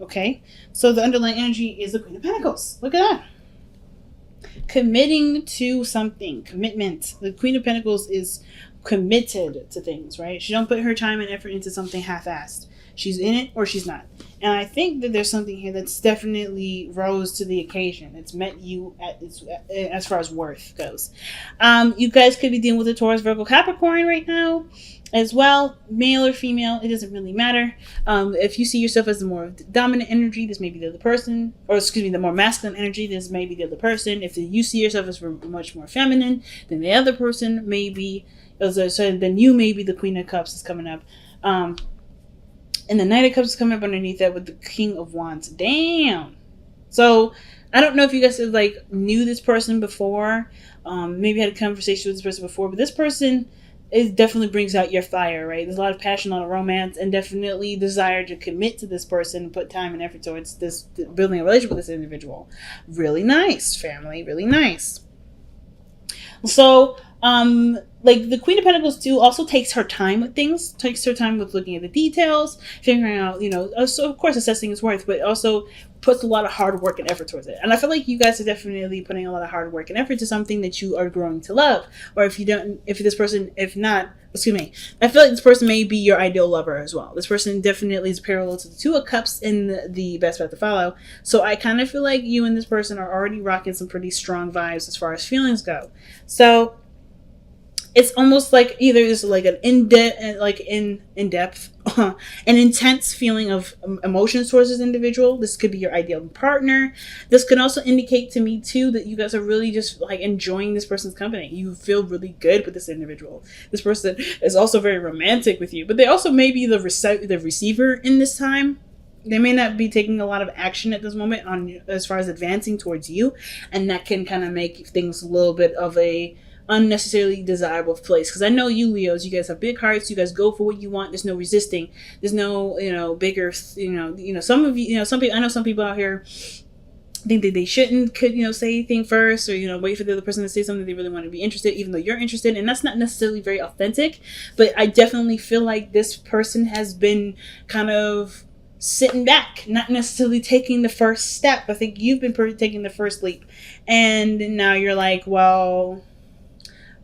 Okay, so the underlying energy is the Queen of Pentacles. Look at that. Committing to something, commitment. The Queen of Pentacles is committed to things, right? She don't put her time and effort into something half-assed. She's in it or she's not. And I think that there's something here that's definitely rose to the occasion. It's met you at its, as far as worth goes. You guys could be dealing with a Taurus, Virgo, Capricorn right now as well. Male or female, it doesn't really matter. If you see yourself as the more dominant energy, this may be the other person. Or excuse me, the more masculine energy, this may be the other person. If you see yourself as much more feminine, then the other person may be, so then you may be the Queen of Cups is coming up. And the Knight of Cups is coming up underneath that with the King of Wands. Damn. So I don't know if you guys knew this person before. Maybe had a conversation with this person before, but this person definitely brings out your fire, right? There's a lot of passion, a lot of romance, and definitely desire to commit to this person and put time and effort towards this, building a relationship with this individual. Really nice, family. Really nice. So, the Queen of Pentacles too also takes her time with things, takes her time with looking at the details, figuring out, so of course assessing its worth, but also puts a lot of hard work and effort towards it. And I feel like you guys are definitely putting a lot of hard work and effort to something that you are growing to love. Or I feel like this person may be your ideal lover as well. This person definitely is parallel to the Two of Cups in the Best Path to Follow. So I kind of feel like you and this person are already rocking some pretty strong vibes as far as feelings go. So it's almost like either it's like an in-depth, an intense feeling of emotions towards this individual. This could be your ideal partner. This could also indicate to me too that you guys are really just enjoying this person's company. You feel really good with this individual. This person is also very romantic with you, but they also may be the receiver in this time. They may not be taking a lot of action at this moment as far as advancing towards you, and that can kind of make things a little bit of a unnecessarily desirable place. Because I know you Leos, you guys have big hearts, you guys go for what you want, there's no resisting, there's no bigger some of you some people, I know some people out here think that they could say anything first, or wait for the other person to say something they really want to be interested, even though you're interested, and that's not necessarily very authentic. But I definitely feel like this person has been kind of sitting back, not necessarily taking the first step. I think you've been taking the first leap, and now you're like, well,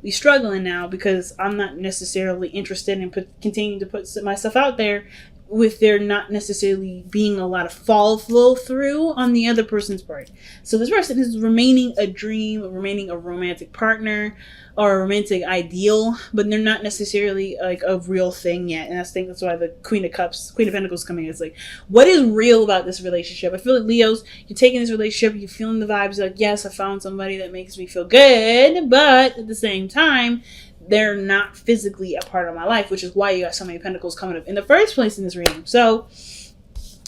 we struggling now because I'm not necessarily interested in continuing to put myself out there, with there not necessarily being a lot of follow through on the other person's part. So this person is remaining a dream, remaining a romantic partner or a romantic ideal, but they're not necessarily a real thing yet. And I think that's why the Queen of Pentacles coming in. It's like, what is real about this relationship? I feel like Leos, you're taking this relationship, you're feeling the vibes, you're like, yes, I found somebody that makes me feel good, but at the same time, they're not physically a part of my life, which is why you got so many Pentacles coming up in the first place in this reading. So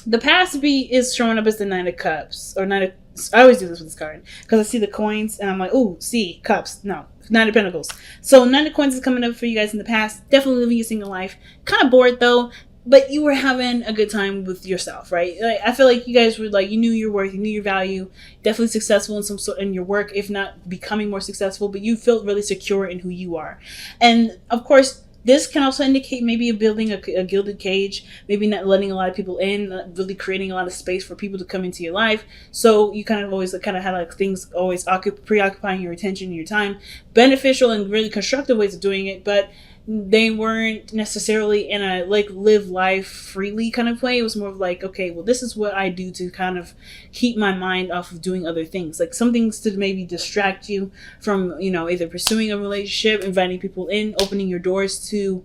the past B is showing up as the Nine of Cups, or I always do this with this card because I see the coins and I'm like, ooh, see, cups. No, Nine of Pentacles. So Nine of Coins is coming up for you guys in the past. Definitely living a single life. Kind of bored though, but you were having a good time with yourself, right? I feel like you guys were you knew your worth, you knew your value, definitely successful in some sort in your work, if not becoming more successful, but you felt really secure in who you are. And of course, this can also indicate maybe building a gilded cage, maybe not letting a lot of people in, not really creating a lot of space for people to come into your life. So you kind of always had things always preoccupying your attention and your time, beneficial and really constructive ways of doing it, but they weren't necessarily in a live life freely kind of way. It was more of okay, well, this is what I do to kind of keep my mind off of doing other things, some things to maybe distract you from either pursuing a relationship, inviting people in, opening your doors to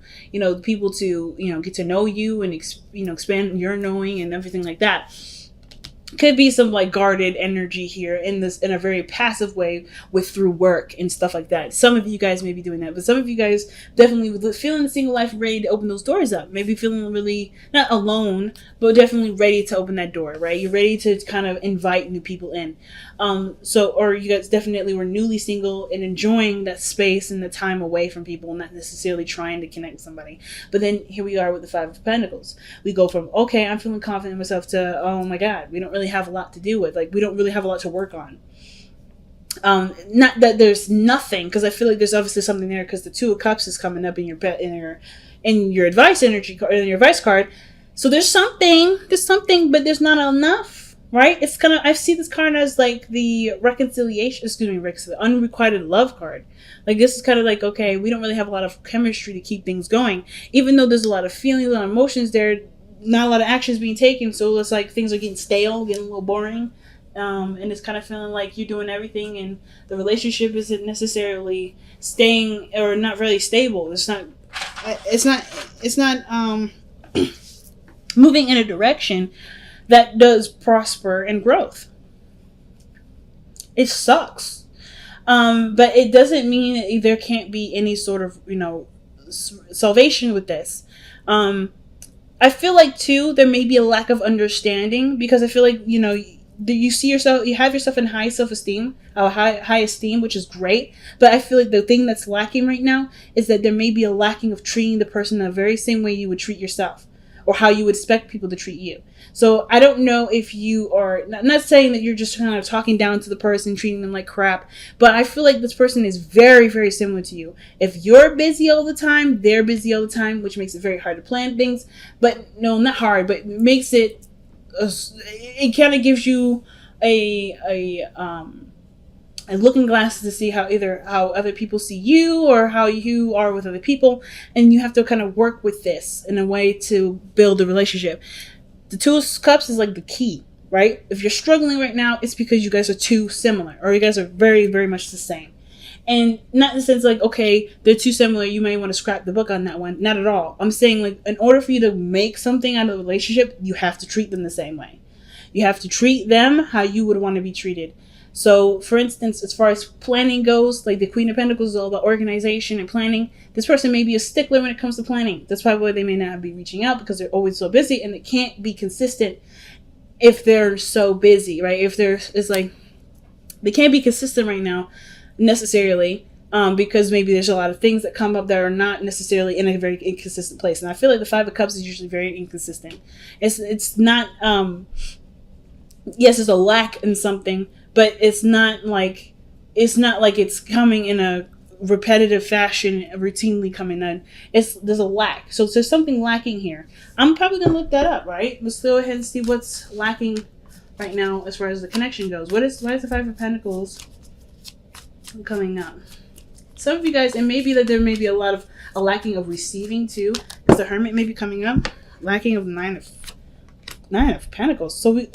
people to get to know you and expand your knowing and everything like that. Could be some guarded energy here in a very passive way through work and stuff like that. Some of you guys may be doing that, but some of you guys definitely feeling the single life, ready to open those doors up. Maybe feeling really not alone, but definitely ready to open that door, right? You're ready to kind of invite new people in. Or you guys definitely were newly single and enjoying that space and the time away from people, not necessarily trying to connect with somebody. But then here we are with the Five of Pentacles. We go from, okay, I'm feeling confident in myself, to, oh my God, we don't really have a lot to do with. We don't really have a lot to work on. Not that there's nothing, because I feel like there's obviously something there, because the Two of Cups is coming up in your advice energy card, in your advice card. So there's something, but there's not enough, right? It's kind of, I see this card as like the reconciliation, excuse me, Rick, the unrequited love card. Like this is kind of like, okay, we don't really have a lot of chemistry to keep things going, even though there's a lot of feelings, a lot of emotions there, not a lot of actions being taken. So it's like things are getting stale, getting a little boring. And it's kind of feeling like you're doing everything, and the relationship isn't necessarily staying or not really stable. It's not. It's not. It's not. Moving in a direction that does prosper and growth. It sucks, but it doesn't mean that there can't be any sort of salvation with this. I feel like too there may be a lack of understanding, because I feel like you see yourself, you have yourself in high self-esteem, high esteem, which is great. But I feel like the thing that's lacking right now is that there may be a lacking of treating the person the very same way you would treat yourself, or how you would expect people to treat you. So I don't know if you are, not saying that you're just kind of talking down to the person, treating them like crap, but I feel like this person is very, very similar to you. If you're busy all the time, they're busy all the time, which makes it very hard to plan things. But no, not hard, but makes it, it kind of gives you a looking glass to see how other people see you, or how you are with other people, and you have to kind of work with this in a way to build a relationship. The Two of Cups is like the key, right? If you're struggling right now, it's because you guys are too similar, or you guys are very, very much the same. And not in the sense like, okay, they're too similar, you may want to scrap the book on that one. Not at all. I'm saying, like, in order for you to make something out of the relationship, you have to treat them the same way. You have to treat them how you would want to be treated. So, for instance, as far as planning goes, like the Queen of Pentacles is all about organization and planning. This person may be a stickler when it comes to planning. That's probably why they may not be reaching out, because they're always so busy, and it can't be consistent if they're so busy, right? It's like, they can't be consistent right now necessarily, because maybe there's a lot of things that come up that are not necessarily in a very inconsistent place. And I feel like the Five of Cups is usually very inconsistent. It's not, yes, there's a lack in something, but it's not like it's coming in a repetitive fashion, routinely coming in. There's a lack. So there's something lacking here. I'm probably gonna look that up, right? Let's go ahead and see what's lacking right now as far as the connection goes. Why is the Five of Pentacles coming up? Some of you guys, it may be that there may be a lacking of receiving too, because the Hermit may be coming up. Lacking of Nine of Pentacles. So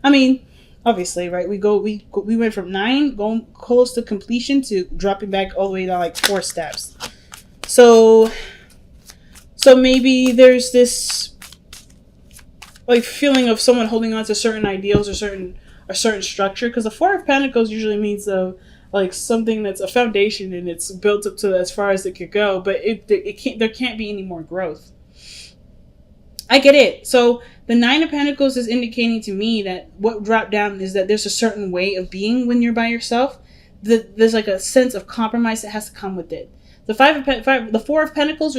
I mean, obviously, right? We went from 9 going close to completion to dropping back all the way to like 4 steps. So maybe there's this like feeling of someone holding on to certain ideals or certain structure, because the Four of Pentacles usually means like something that's a foundation and it's built up to as far as it could go, but there can't be any more growth. I get it. So the Nine of Pentacles is indicating to me that what dropped down is that there's a certain way of being when you're by yourself. There's like a sense of compromise that has to come with it. The Four of Pentacles,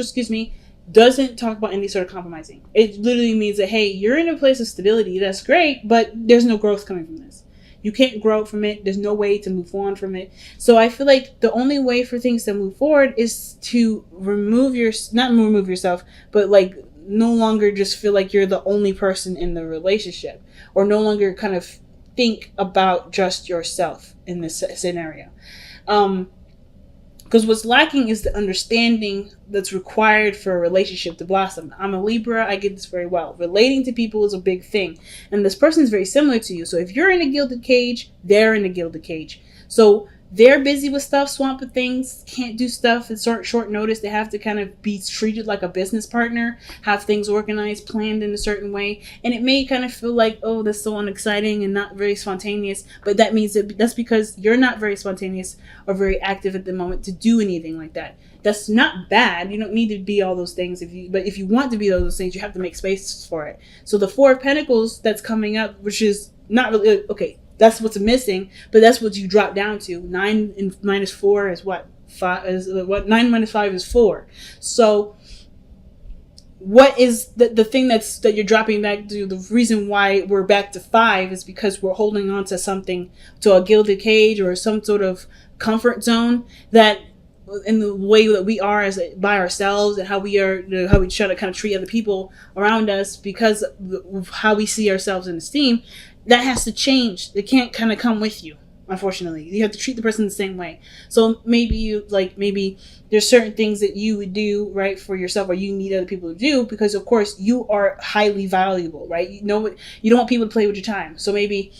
doesn't talk about any sort of compromising. It literally means that, hey, you're in a place of stability. That's great, but there's no growth coming from this. You can't grow from it. There's no way to move on from it. So I feel like the only way for things to move forward is to not remove yourself, but like no longer just feel like you're the only person in the relationship, or no longer kind of think about just yourself in this scenario. Because what's lacking is the understanding that's required for a relationship to blossom. I'm a Libra. I get this very well. Relating to people is a big thing. And this person is very similar to you. So if you're in a gilded cage, they're in a gilded cage. So they're busy with stuff, swamped with things, can't do stuff at short notice. They have to kind of be treated like a business partner, have things organized, planned in a certain way. And it may kind of feel like, oh, that's so unexciting and not very spontaneous. But that means that's because you're not very spontaneous or very active at the moment to do anything like that. That's not bad. You don't need to be all those things. But if you want to be all those things, you have to make space for it. So the Four of Pentacles that's coming up, which is not really, okay, that's what's missing, but that's what you drop down to. 9 and minus 4 is what? 9 minus 5 is 4. So what is the thing that you're dropping back to? The reason why we're back to 5 is because we're holding on to something, to a gilded cage or some sort of comfort zone that in the way that we are as by ourselves, and how we are, how we try to kind of treat other people around us because of how we see ourselves in esteem, that has to change. It can't kind of come with you. Unfortunately, you have to treat the person the same way. So maybe maybe there's certain things that you would do right for yourself, or you need other people to do, because of course you are highly valuable, right? You know what, you don't want people to play with your time. So maybe,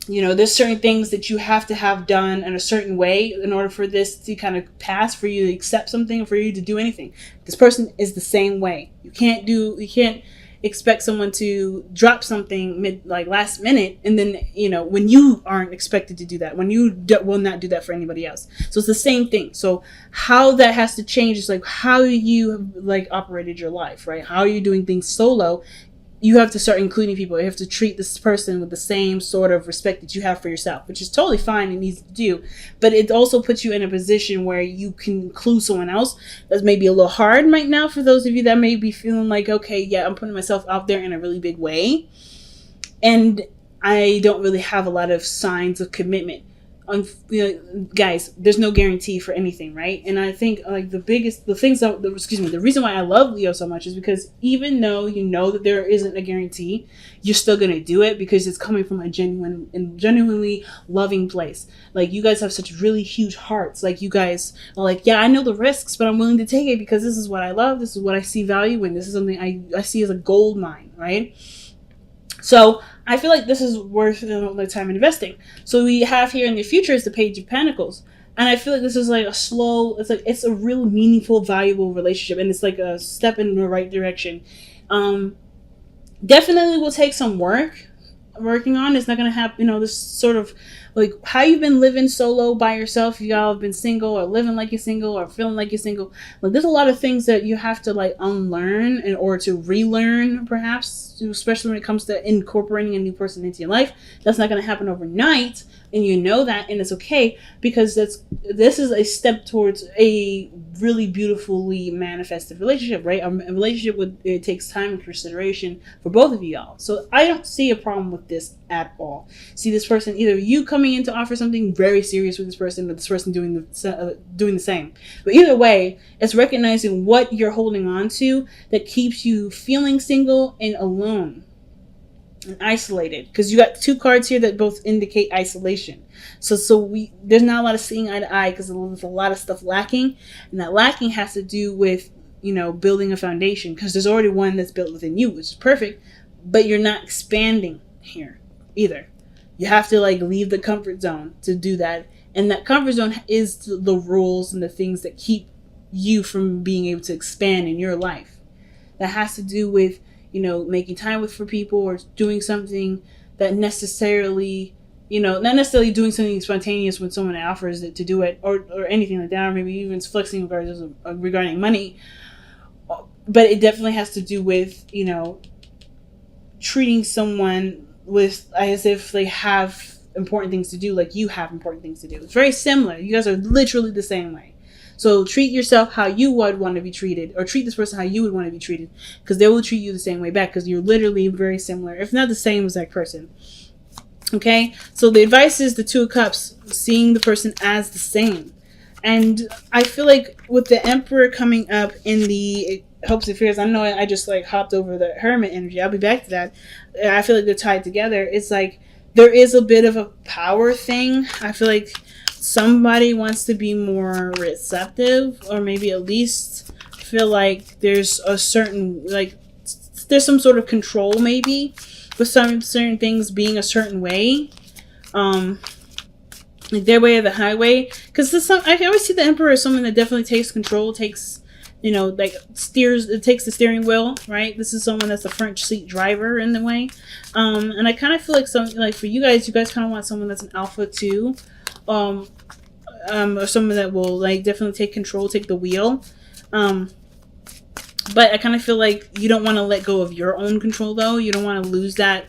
there's certain things that you have to have done in a certain way in order for this to kind of pass, for you to accept something, for you to do anything. This person is the same way. You can't expect someone to drop something last minute, and then when you aren't expected to do that, when you will not do that for anybody else. So it's the same thing. So how that has to change is how you operated your life, right? How are you doing things solo? You have to start including people. You have to treat this person with the same sort of respect that you have for yourself, which is totally fine and easy to do. But it also puts you in a position where you can include someone else. That's maybe a little hard right now for those of you that may be feeling like, okay, yeah, I'm putting myself out there in a really big way, and I don't really have a lot of signs of commitment. Guys, there's no guarantee for anything, right? And I think the reason why I love Leo so much is because even though you know that there isn't a guarantee, you're still gonna do it because it's coming from a genuine and genuinely loving place. You guys have such really huge hearts. You guys are yeah, I know the risks, but I'm willing to take it because this is what I love. This is what I see value in. This is something I see as a gold mine, right? So I feel like this is worth the time investing. So we have here in the future is the Page of Pentacles. And I feel like this is it's a real meaningful, valuable relationship. And it's a step in the right direction. Definitely will take some working on. It's not going to happen, this sort of how you've been living solo by yourself. Y'all have been single or living like you're single or feeling like you're single. There's a lot of things that you have to unlearn in order to relearn, perhaps, especially when it comes to incorporating a new person into your life. That's not going to happen overnight, and you know that, and it's okay, because this is a step towards a really beautifully manifested relationship, right? A relationship it takes time and consideration for both of y'all. So I don't see a problem with this at all. See this person, either you coming in to offer something very serious with this person, or this person doing the same. But either way, it's recognizing what you're holding on to that keeps you feeling single and alone and isolated, because you got two cards here that both indicate isolation. So there's not a lot of seeing eye to eye, because there's a lot of stuff lacking, and that lacking has to do with building a foundation, because there's already one that's built within you, which is perfect, but you're not expanding here either. You have to leave the comfort zone to do that, and that comfort zone is the rules and the things that keep you from being able to expand in your life. That has to do with making time for people, or doing something that necessarily, not necessarily doing something spontaneous when someone offers it to do it, or anything like that, or maybe even flexing regarding money. But it definitely has to do with, treating someone as if they have important things to do, like you have important things to do. It's very similar. You guys are literally the same way. So treat yourself how you would want to be treated, or treat this person how you would want to be treated, because they will treat you the same way back, because you're literally very similar, if not the same as that person. Okay, so the advice is the Two of Cups, seeing the person as the same. And I feel like with the Emperor coming up in the hopes and fears, I know I just hopped over the Hermit energy. I'll be back to that. I feel like they're tied together. It's there is a bit of a power thing. I feel like somebody wants to be more receptive, or maybe at least feel like there's a certain there's some sort of control, maybe, with some certain things being a certain way, their way or the highway. Because I always see the Emperor as someone that definitely takes control, takes steers. It takes the steering wheel, right? This is someone that's the front seat driver in the way, and I kind of feel like for you guys kind of want someone that's an alpha too. Or someone that will definitely take control, take the wheel. But I kind of feel like you don't want to let go of your own control, though. You don't want to lose that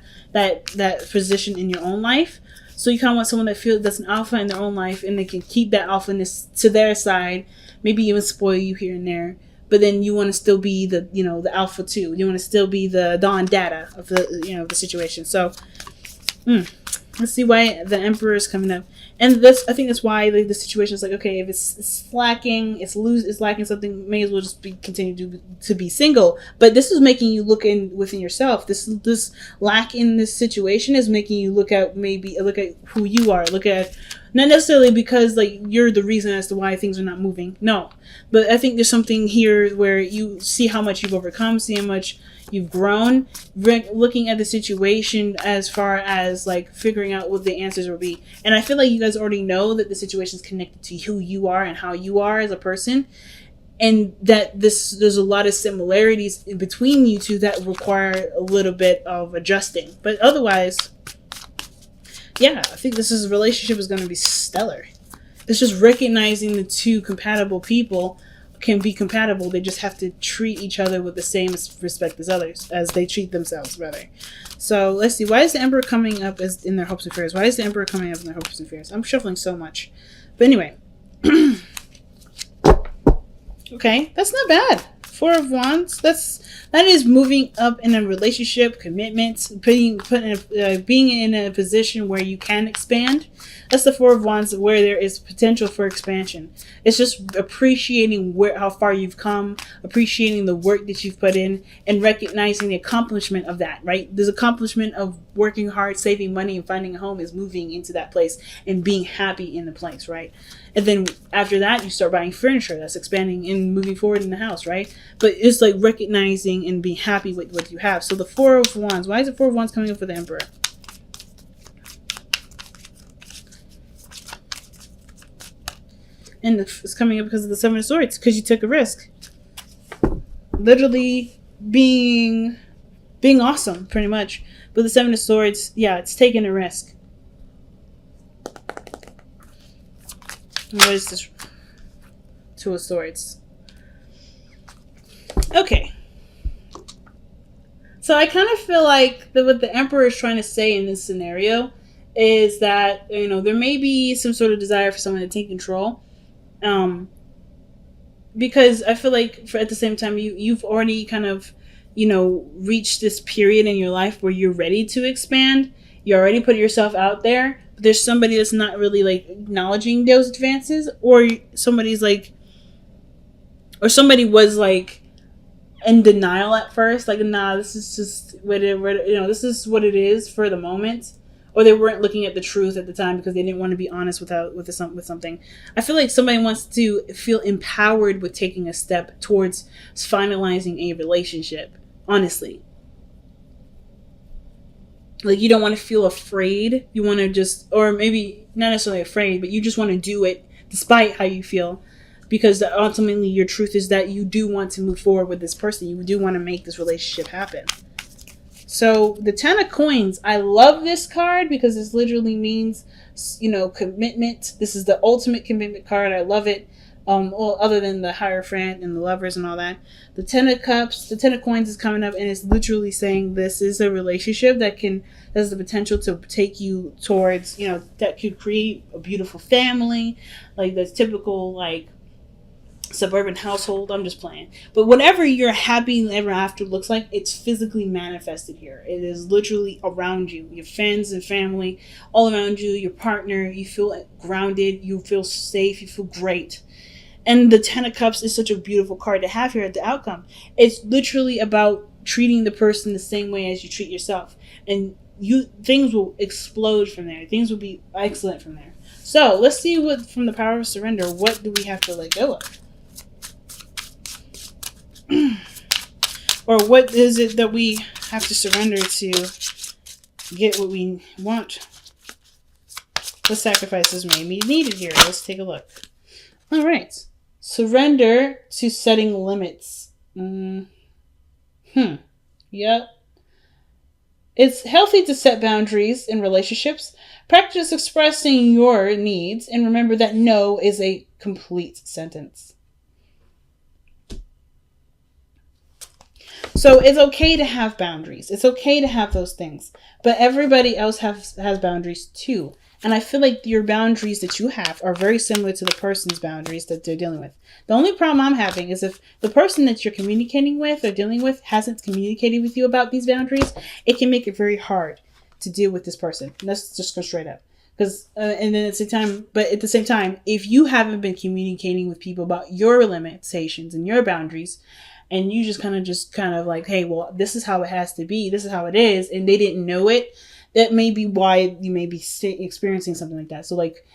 position in your own life. So you kind of want someone that feels that's an alpha in their own life, and they can keep that alphaness to their side, maybe even spoil you here and there. But then you want to still be the alpha too. You want to still be the Don Data of the the situation. So Let's see why the Emperor is coming up, and I think that's why the situation is like, okay, if it's lacking, it's lacking something, may as well just continue to be single. But this is making you look within yourself. This lack in this situation is making you look at who you are, look at, not necessarily because like you're the reason as to why things are not moving. No, but I think there's something here where you see how much you've overcome, see how much you've grown, looking at the situation as far as like figuring out what the answers will be. And I feel like you guys already know that the situation is connected to who you are and how you are as a person, and that there's a lot of similarities between you two that require a little bit of adjusting. But otherwise, yeah, I think this relationship is going to be stellar. It's just recognizing the two compatible people can be compatible. They just have to treat each other with the same respect as they treat themselves, rather. So let's see. Why is the Emperor coming up as in their hopes and fears? Why is the Emperor coming up in their hopes and fears? I'm shuffling so much. But anyway. Okay, that's not bad. Four of Wands. That is moving up in a relationship, commitment, being in a position where you can expand. That's the Four of Wands, where there is potential for expansion. It's just appreciating how far you've come, appreciating the work that you've put in, and recognizing the accomplishment of that, right? There's accomplishment of working hard, saving money, and finding a home is moving into that place and being happy in the place, right? And then after that, you start buying furniture. That's expanding and moving forward in the house, right? But it's like recognizing and being happy with what you have. So the Four of Wands. Why is the Four of Wands coming up for the Emperor? And it's coming up because of the Seven of Swords. Because you took a risk. Literally being awesome, pretty much. But the Seven of Swords, yeah, it's taking a risk. What is this? Two of Swords. Okay. So I kind of feel like what the Emperor is trying to say in this scenario is that, there may be some sort of desire for someone to take control. Because I feel like at the same time, you've already kind of, reached this period in your life where you're ready to expand. You already put yourself out there. But there's somebody that's not really like acknowledging those advances, or somebody was like in denial at first, like, nah, this is just this is what it is for the moment, or they weren't looking at the truth at the time because they didn't want to be honest with something. I feel like somebody wants to feel empowered with taking a step towards finalizing a relationship. Honestly, like, you don't want to feel afraid. You want to just, or maybe not necessarily afraid, but you just want to do it despite how you feel. Because ultimately your truth is that you do want to move forward with this person. You do want to make this relationship happen. So the Ten of Coins, I love this card because this literally means, commitment. This is the ultimate commitment card. I love it. Well, other than the Hierophant and the Lovers and all that. The Ten of Cups, the Ten of Coins is coming up, and it's literally saying this is a relationship that has the potential to take you towards, that could create a beautiful family, like this typical, like, suburban household. I'm just playing. But whatever your happy ever after looks like, it's physically manifested here. It is literally around you. Your friends and family all around you, your partner. You feel grounded. You feel safe. You feel great. And the Ten of Cups is such a beautiful card to have here at the outcome. It's literally about treating the person the same way as you treat yourself. And things will explode from there. Things will be excellent from there. So let's see what, from the Power of Surrender, what do we have to let go of? Or what is it that we have to surrender to get what we want? What sacrifices may be needed here? Let's take a look. All right. Surrender to setting limits. Yep. It's healthy to set boundaries in relationships. Practice expressing your needs, and remember that no is a complete sentence. So it's okay to have boundaries. It's okay to have those things. But everybody else has boundaries too. And I feel like your boundaries that you have are very similar to the person's boundaries that they're dealing with. The only problem I'm having is if the person that you're communicating with or dealing with hasn't communicated with you about these boundaries, it can make it very hard to deal with this person. Let's just go straight up. Because and then at the same time, if you haven't been communicating with people about your limitations and your boundaries, and you just kind of like, hey, well, this is how it has to be, this is how it is, and they didn't know it, that may be why you may be experiencing something like that. So, like,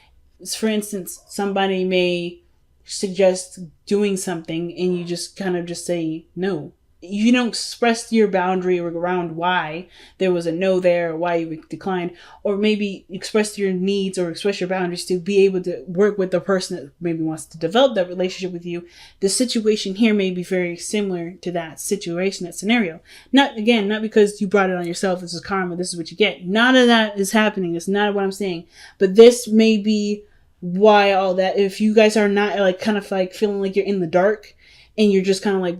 for instance, somebody may suggest doing something, and you just kind of just say no. You don't express your boundary around why there was a no there, or why you declined, or maybe express your needs or express your boundaries to be able to work with the person that maybe wants to develop that relationship with you. The situation here may be very similar to that situation, that scenario. Not because you brought it on yourself, this is karma, this is what you get. None of that is happening. That's not what I'm saying. But this may be why all that, if you guys are not like kind of like feeling like you're in the dark and you're just kind of like,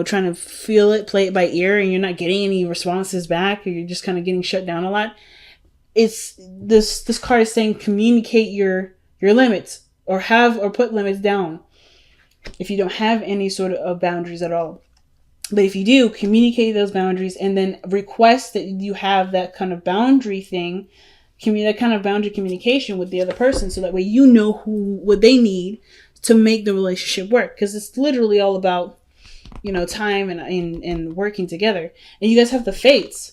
trying to feel it, play it by ear, and you're not getting any responses back, or you're just kind of getting shut down a lot. It's this card is saying communicate your limits, or put limits down if you don't have any sort of boundaries at all. But if you do, communicate those boundaries, and then request that you have that kind of boundary thing, that kind of boundary communication with the other person, so that way you know what they need to make the relationship work. Because it's literally all about time and working together. And you guys have the fates.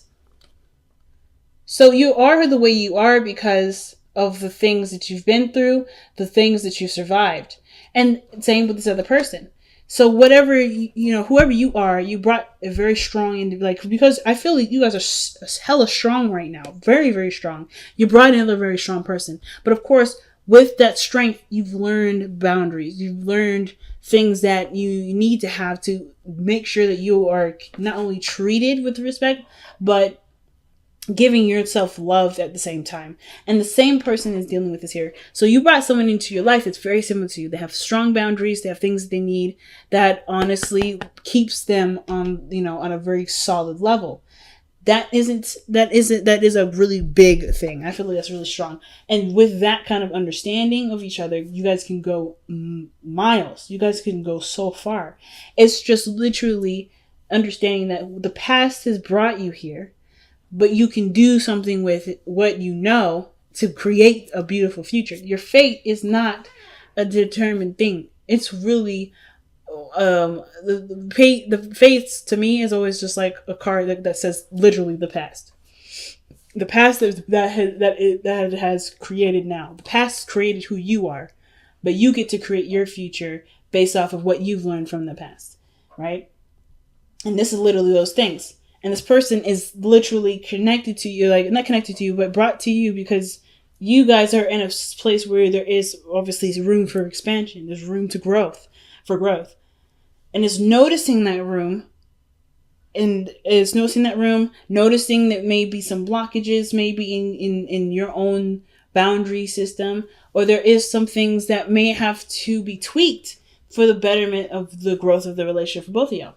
So you are the way you are because of the things that you've been through, the things that you've survived. And same with this other person. So whatever, whoever you are, you brought a very strong, because I feel like you guys are hella strong right now. Very, very strong. You brought in a very strong person. But of course, with that strength, you've learned boundaries. You've learned things that you need to have to make sure that you are not only treated with respect, but giving yourself love at the same time. And the same person is dealing with this here. So you brought someone into your life that's very similar to you. They have strong boundaries. They have things that they need that honestly keeps them on a very solid level. That is a really big thing. I feel like that's really strong. And with that kind of understanding of each other, you guys can go miles. You guys can go so far. It's just literally understanding that the past has brought you here, but you can do something with what you know to create a beautiful future. Your fate is not a determined thing. It's really the fates to me is always just like a card that says literally the past. The past that has created now. The past created who you are, but you get to create your future based off of what you've learned from the past, right? And this is literally those things. And this person is literally connected to you, like not connected to you, but brought to you because you guys are in a place where there is obviously room for expansion. There's room for growth. And it's noticing that room, noticing that maybe some blockages, maybe in your own boundary system, or there is some things that may have to be tweaked for the betterment of the growth of the relationship for both of y'all.